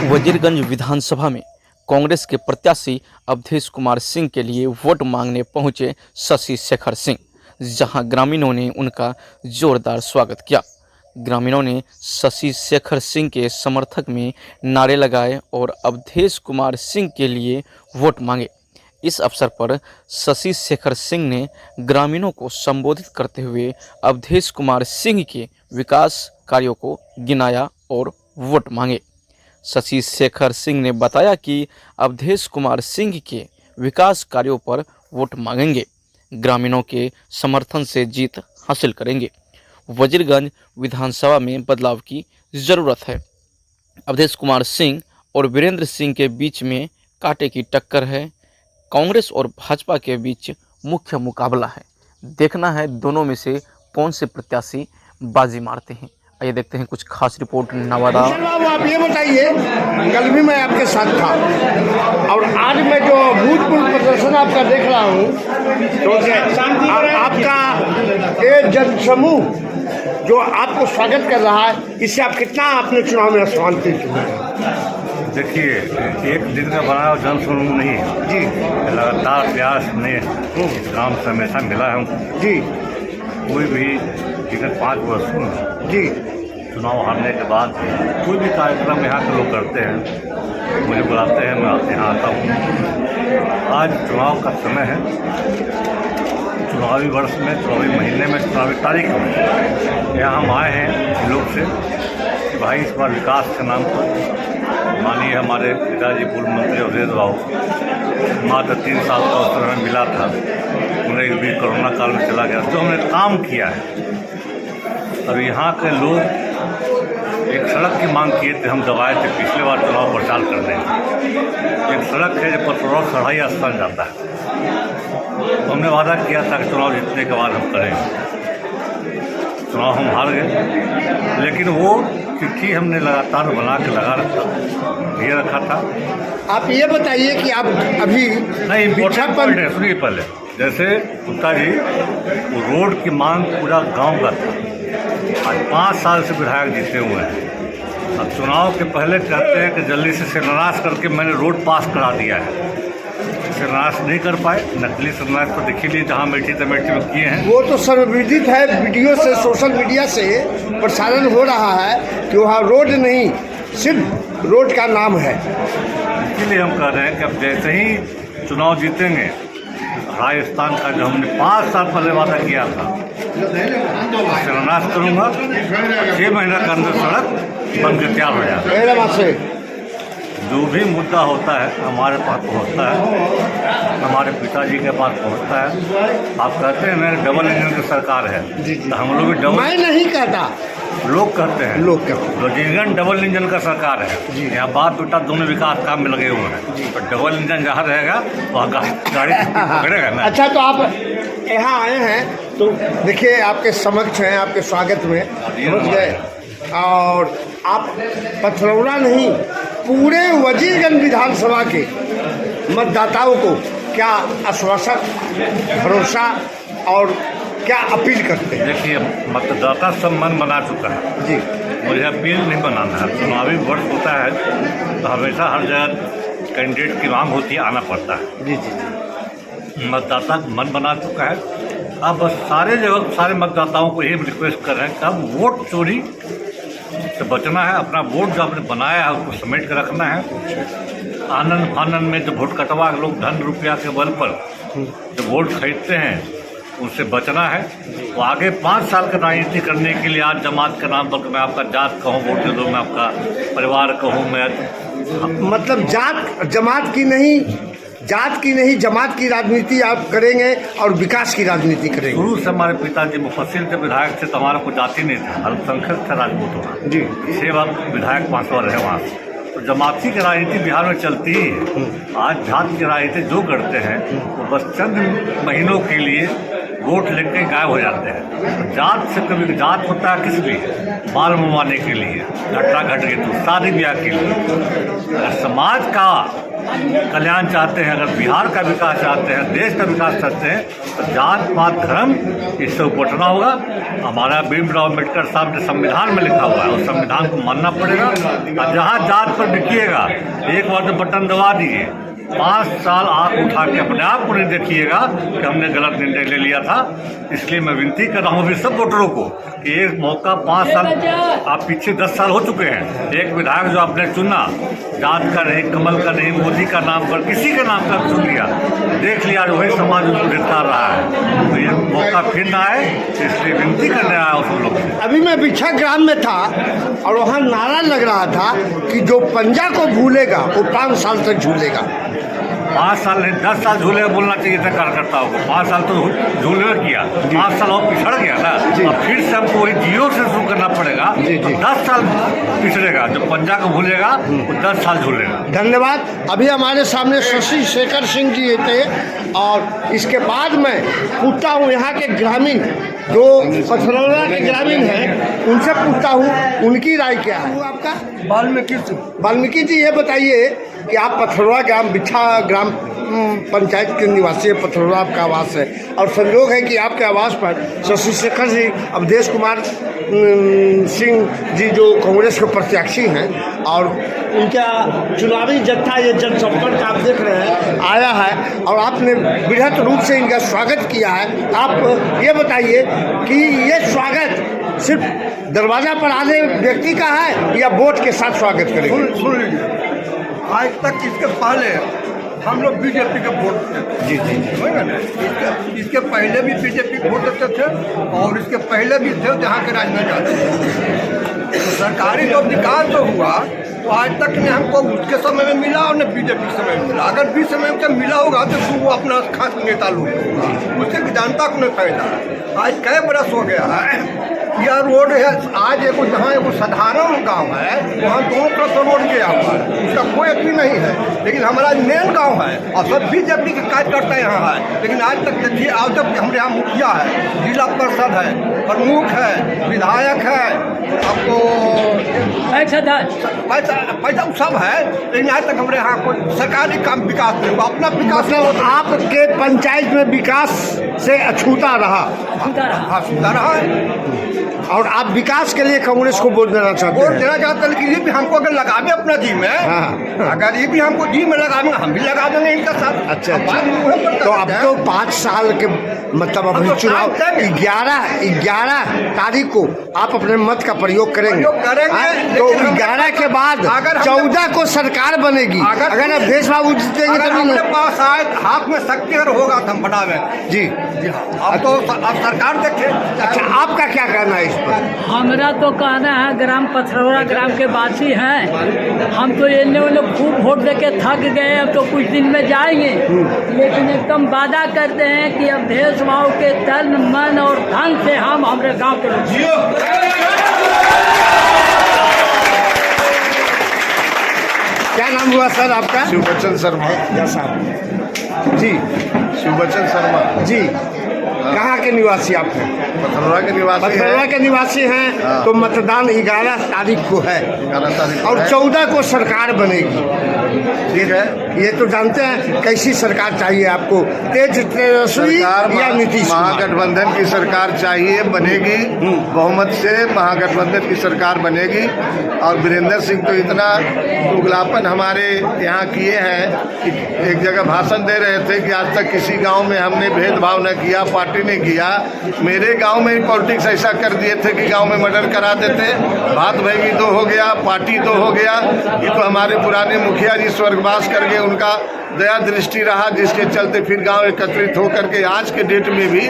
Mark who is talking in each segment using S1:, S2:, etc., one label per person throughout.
S1: वजीरगंज विधानसभा में कांग्रेस के प्रत्याशी अवधेश कुमार सिंह के लिए वोट मांगने पहुंचे शशि शेखर सिंह, जहां ग्रामीणों ने उनका जोरदार स्वागत किया। ग्रामीणों ने शशि शेखर सिंह के समर्थक में नारे लगाए और अवधेश कुमार सिंह के लिए वोट मांगे। इस अवसर पर शशि शेखर सिंह ने ग्रामीणों को संबोधित करते हुए अवधेश कुमार सिंह के विकास कार्यों को गिनाया और वोट मांगे। शशि शेखर सिंह ने बताया कि अवधेश कुमार सिंह के विकास कार्यों पर वोट मांगेंगे, ग्रामीणों के समर्थन से जीत हासिल करेंगे। वजीरगंज विधानसभा में बदलाव की ज़रूरत है। अवधेश कुमार सिंह और वीरेंद्र सिंह के बीच में कांटे की टक्कर है। कांग्रेस और भाजपा के बीच मुख्य मुकाबला है। देखना है दोनों में से कौन से प्रत्याशी बाजी मारते हैं। आइए देखते हैं कुछ खास रिपोर्ट नवादा।
S2: बाबू आप ये बताइए, कल भी मैं आपके साथ था और आज मैं जो भूतपूर्व प्रदर्शन आपका देख रहा हूँ, तो आपका ये जनसमूह जो आपको स्वागत कर रहा है, इससे आप कितना अपने चुनाव में आश्वासित हुए?
S3: देखिए, एक दिन का बनाया जनसमूह नहीं है
S2: जी,
S3: लगातार प्रयास ने इस काम से हमेशा मिला है
S2: जी
S3: कोई भी विगत 5 वर्षों में
S2: जी
S3: चुनाव हारने के बाद कोई भी कार्यक्रम यहाँ के लोग करते हैं, मुझे बुलाते हैं, मैं यहाँ आता हूँ। आज चुनाव का समय है, चुनावी वर्ष में, चुनावी महीने में, चुनावी तारीख में यहाँ हम आए हैं लोग से कि भाई इस बार विकास के नाम पर माननीय हमारे पिताजी पूर्व मंत्री अवधेश बाबू मात्र 3 साल का अवसर हमें मिला था, उन्हें भी कोरोना काल में चला गया, जो हमने काम किया है। और यहाँ के लोग एक सड़क की मांग किए थे, हम दबाए थे पिछले बार चुनाव प्रचार करने। एक सड़क है जो पथरौर सढ़ाई स्थान जाता है, तो हमने वादा किया था कि चुनाव जीतने के बाद हम करेंगे। चुनाव हम हार गए, लेकिन वो चिट्ठी हमने लगातार बना के लगा ये रखा था।
S2: आप ये बताइए कि आप अभी
S3: नहीं, इम्पोर्टेंट पॉइंट है, सुनिए पहले। जैसे गुप्ता जी, वो रोड की मांग पूरा गांव का था, आज 5 साल से विधायक जीते हुए हैं। अब चुनाव के पहले कहते हैं कि जल्दी से शिलान्यास करके मैंने रोड पास करा दिया है। शिलान्यास नहीं कर पाए, नकली शिलान्यास तो देख ही लिए, जहाँ बैठी तमेठी में किए हैं।
S2: वो तो सर्वविदित है, वीडियो से, सोशल मीडिया से प्रसारण हो रहा है कि वहाँ रोड नहीं, सिर्फ रोड का नाम है।
S3: इसीलिए हम कह रहे हैं कि अब जैसे ही चुनाव जीतेंगे, राजस्थान का जो हमने 5 साल पहले वादा किया था, शिलान्यास करूँगा, 6 महीना के अंदर सड़क बन के तैयार हो जाएगा। जो भी मुद्दा होता है हमारे पास पहुँचता है, हमारे पिताजी के पास पहुँचता है। आप कहते हैं मेरे डबल इंजन की सरकार है, तो हम लोग भी डबल,
S2: मैं नहीं कहता,
S3: लोग कहते हैं,
S2: लोग कहते हैं
S3: वजीरगंज डबल इंजन का सरकार है। यहाँ बाप बेटा दोनों विकास काम में लगे हुए हैं, तो डबल इंजन जहाँ रहेगा वहाँ गाड़ी पकड़ेगा ना।
S2: अच्छा, तो आप यहाँ आए हैं तो देखिए आपके समक्ष हैं, आपके स्वागत में पहुँच गए, और आप पथरौरा नहीं, पूरे वजीरगंज विधानसभा के मतदाताओं को क्या आश्वासन, भरोसा और क्या अपील करते हैं?
S3: देखिए, मतदाता सब मन बना चुका है
S2: जी,
S3: मुझे अपील नहीं बनाना है। चुनावी वर्ष होता है तो हमेशा हर जगह कैंडिडेट की मांग होती है, आना पड़ता है।
S2: जी जी,
S3: मतदाता मन बना चुका है। अब बस सारे जगह सारे मतदाताओं को यही रिक्वेस्ट कर रहे हैं कि अब वोट चोरी से बचना है, अपना वोट जो आपने बनाया है उसको समेट कर रखना है। आनंद फानंद में जो वोट कटवा के लोग धन रुपया के बल पर जो वोट खरीदते हैं, उनसे बचना है। वो आगे 5 साल का राजनीति करने के लिए आज जमात के नाम पर मैं आपका जात कहूँ वोट दे दो, मैं आपका परिवार कहूँ, मैं
S2: मतलब जमात की नहीं, जात की नहीं, जमात की राजनीति आप करेंगे और विकास की राजनीति करेंगे।
S3: शुरू से हमारे पिताजी मुफस्सिल के विधायक थे, तो हमारा कोई जाति नहीं था, अल्पसंख्यक था राजपूत वहाँ
S2: जी,
S3: इसे वक्त विधायक 5 बार रहे वहाँ से। तो जमाती की राजनीति बिहार में चलती ही है। आज जात की राजनीति जो करते हैं वो बस चंद महीनों के लिए वोट लेके गायब हो जाते हैं। जात से कभी जात होता है किस लिए? बाल मुआने के लिए, घटना घट गई तो शादी ब्याह के लिए। अगर समाज का कल्याण चाहते हैं, अगर बिहार का विकास चाहते हैं, देश का विकास चाहते हैं, तो जात पात धर्म इससे उपटना होगा। हमारा भीमराव अम्बेडकर साहब ने संविधान में लिखा हुआ है, उस संविधान को मानना पड़ेगा। और जहाँ जात पर बिकिएगा, एक बार तो बटन दबा दीजिए, 5 साल आँख उठा के अपने आप को नहीं देखिएगा कि हमने गलत निर्णय ले लिया था। इसलिए मैं विनती कर रहा हूँ भी सब वोटरों को कि एक मौका 5 साल, आप पीछे 10 साल हो चुके हैं, एक विधायक जो आपने चुना, जात का नहीं, कमल का नहीं, मोदी का नाम पर किसी का नाम का चुन लिया, देख लिया वही समाज उसको धिक्कार रहा है। तो ये मौका फिर ना आए, इसलिए विनती करने आया हूँ सब लोग से।
S2: अभी मैं भिक्षा ग्राम में था और वहाँ नारा लग रहा था कि जो पंजा को भूलेगा वो 5 साल तक झूलेगा।
S3: 5 साल नहीं, 10 साल झूले बोलना चाहिए था कार्यकर्ताओं को। 5 साल तो झूले किया, 5 साल और पिछड़ गया ना, अब फिर से हमको वही जीरो से शुरू करना पड़ेगा। 10 साल पिछड़ेगा, जो पंजा को भूलेगा वो 10 साल झूलेगा।
S2: धन्यवाद। अभी हमारे सामने शशि शेखर सिंह जी थे और इसके बाद मैं पूछता हूँ यहाँ के ग्रामीण जो पथरौरा के ग्रामीण हैं, उनसे पूछता हूँ उनकी राय क्या है। आपका वाल्मीकि जी, ये बताइए कि आप पथरौरा ग्राम बिछा ग्राम पंचायत के निवासी है, पथरौरा आपका आवास है और संयोग है कि आपके आवास पर शशि शेखर जी, अवधेश कुमार सिंह जी जो कांग्रेस के प्रत्याशी हैं और उनका चुनावी जत्था, ये जनसंपर्क आप देख रहे हैं, आया है और आपने बृहद रूप से इनका स्वागत किया है। आप ये बताइए कि ये स्वागत सिर्फ दरवाजा पर आने व्यक्ति का है या वोट के साथ स्वागत करेंगे?
S4: सुन लीजिए, आज तक इसके पहले हम लोग बीजेपी के वोट देते
S2: जी जी
S4: होगा ना। इसके पहले भी बीजेपी को वोट देते थे और इसके पहले भी थे जहाँ के राज में जाते थे। तो सरकारी जो विकास जो हुआ तो आज तक न हमको उसके समय में मिला और न बीजेपी समय में मिला। अगर भी समय में मिला होगा तो वो अपना खास नेता लोग होगा, उससे जनता को नहीं फायदा। आज कई बरस हो गया है, यह रोड है आज एक जहाँ एक साधारण गांव है, वहाँ दोनों तरफ से रोड गया हुआ है, उसका कोई अथी नहीं है। लेकिन हमारा मेन गांव है और सब बीजेपी के कार्यकर्ता यहाँ है, लेकिन आज तक देखिए, आज तक हमारे यहाँ मुखिया है, जिला परिषद है, प्रमुख है, विधायक है, आपको पैसा सब है, लेकिन आज तक हमारे यहाँ कोई सरकारी काम विकास नहीं हुआ। अपना विकास
S2: मतलब आपके पंचायत में विकास से अछूता रहा,
S4: अछूता रहा है।
S2: और आप विकास के लिए कांग्रेस को वोट देना चाहते
S4: वोट
S2: हैं?
S4: देना चाहते हैं, लेकिन ये भी हमको अगर लगावे अपना जी में, अगर ये भी हमको जी में लगावेंगे, हम भी लगा देंगे इनका साथ।
S2: अच्छा, तो अब तो 5 साल के मतलब अभी चुनाव 11 तारीख को आप अपने मत का प्रयोग करेंगे। तो 11 के बाद 14 को सरकार बनेगी, अगर अवधेश बाबू जीतेंगे तो
S4: हमारे पास हाथ में शक्ति अगर होगा तो हम बढ़ावे।
S2: जी
S4: अब तो अब सरकार देखे।
S2: अच्छा, आपका क्या कहना है इस पर?
S5: हमारा तो कहना है, ग्राम पथरौरा ग्राम के वासी हैं, हम तो इन्हें उन्हें खूब वोट देके थक गए, अब तो कुछ दिन में जाएंगे, लेकिन एकदम वादा करते हैं कि अवधेश बाबू के तन मन और धन से हम हमारे गांव के लोग।
S2: क्या नाम हुआ सर आपका?
S6: शिवबच्चन शर्मा।
S2: साहब जी,
S6: शिवबच्चन शर्मा
S2: जी, कहाँ के निवासी आप हैं?
S6: पथरौरा के निवासी
S2: पथरौरा
S6: हैं।
S2: के निवासी हैं।
S6: हाँ।
S2: तो मतदान 11 तारीख को है
S6: 11 तारीख को
S2: और
S6: है।
S2: 14 को सरकार बनेगी।
S6: ठीक है,
S2: ये तो जानते हैं कैसी सरकार चाहिए आपको, तेजस्वी
S6: सरकार
S2: या नीतीश कुमार?
S6: महागठबंधन की सरकार चाहिए, बनेगी, बहुमत से महागठबंधन की सरकार बनेगी। और वीरेंद्र सिंह तो इतना उगलापन हमारे यहाँ किए हैं कि एक जगह भाषण दे रहे थे कि आज तक किसी गांव में हमने भेदभाव न किया, पार्टी ने किया। मेरे गांव में पॉलिटिक्स ऐसा कर दिए थे कि गांव में मर्डर करा देते, भात भैगी 2 हो गया, पार्टी 2 हो गया। ये तो हमारे पुराने मुखिया जी स्वर्गवास कर गए, उनका दया दृष्टि रहा, जिसके चलते फिर गांव एकत्रित होकर के आज के डेट में भी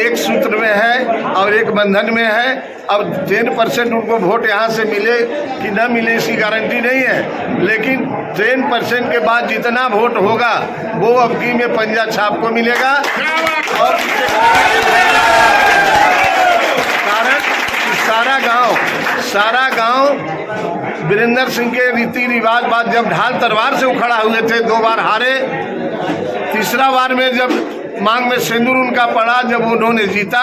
S6: एक सूत्र में है और एक बंधन में है। अब 10% उनको वोट यहाँ से मिले कि न मिले इसकी गारंटी नहीं है, लेकिन 10% के बाद जितना वोट होगा वो अब की में पंजा छाप को मिलेगा। और कारण सारा गांव वीरेंद्र सिंह के रीति रिवाज बाद जब ढाल तलवार से उखड़ा हुए थे, 2 बार हारे, तीसरा बार में जब मांग में सिंदूर उनका पड़ा जब उन्होंने जीता,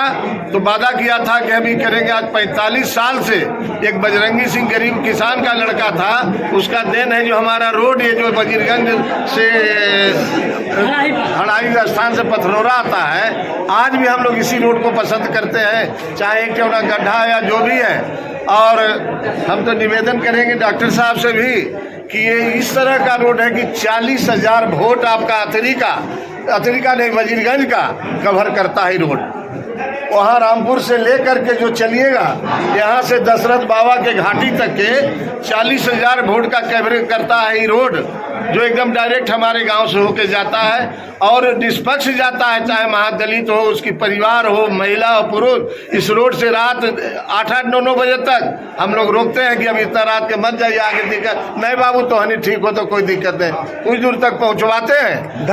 S6: तो वादा किया था कि हम ये करेंगे। आज 45 साल से एक बजरंगी सिंह गरीब किसान का लड़का था, उसका देन है जो हमारा रोड ये जो वजीरगंज से हड़ाई स्थान से पथरौरा आता है, आज भी हम लोग इसी रोड को पसंद करते हैं, चाहे क्यों ना गड्ढा या जो भी है। और हम तो निवेदन करेंगे डॉक्टर साहब से भी कि ये इस तरह का रोड है कि 40,000 वोट आपका अतरिका नहीं वजीरगंज का कवर करता है रोड। वहाँ रामपुर से लेकर के जो चलिएगा यहाँ से दशरथ बाबा के घाटी तक के 40,000 वोट का कवरेज करता है ये रोड, जो एकदम डायरेक्ट हमारे गांव से होके जाता है और निष्पक्ष जाता है, चाहे महादलित हो, उसकी परिवार हो, महिला हो, पुरुष। इस रोड से रात 8-8, 9-9 बजे तक हम लोग रोकते हैं कि अब इतना रात के मत जाइए, आगे दिक्कत नहीं बाबू, तो हनी ठीक हो तो कोई दिक्कत नहीं, कुछ दूर तक पहुँचवाते हैं।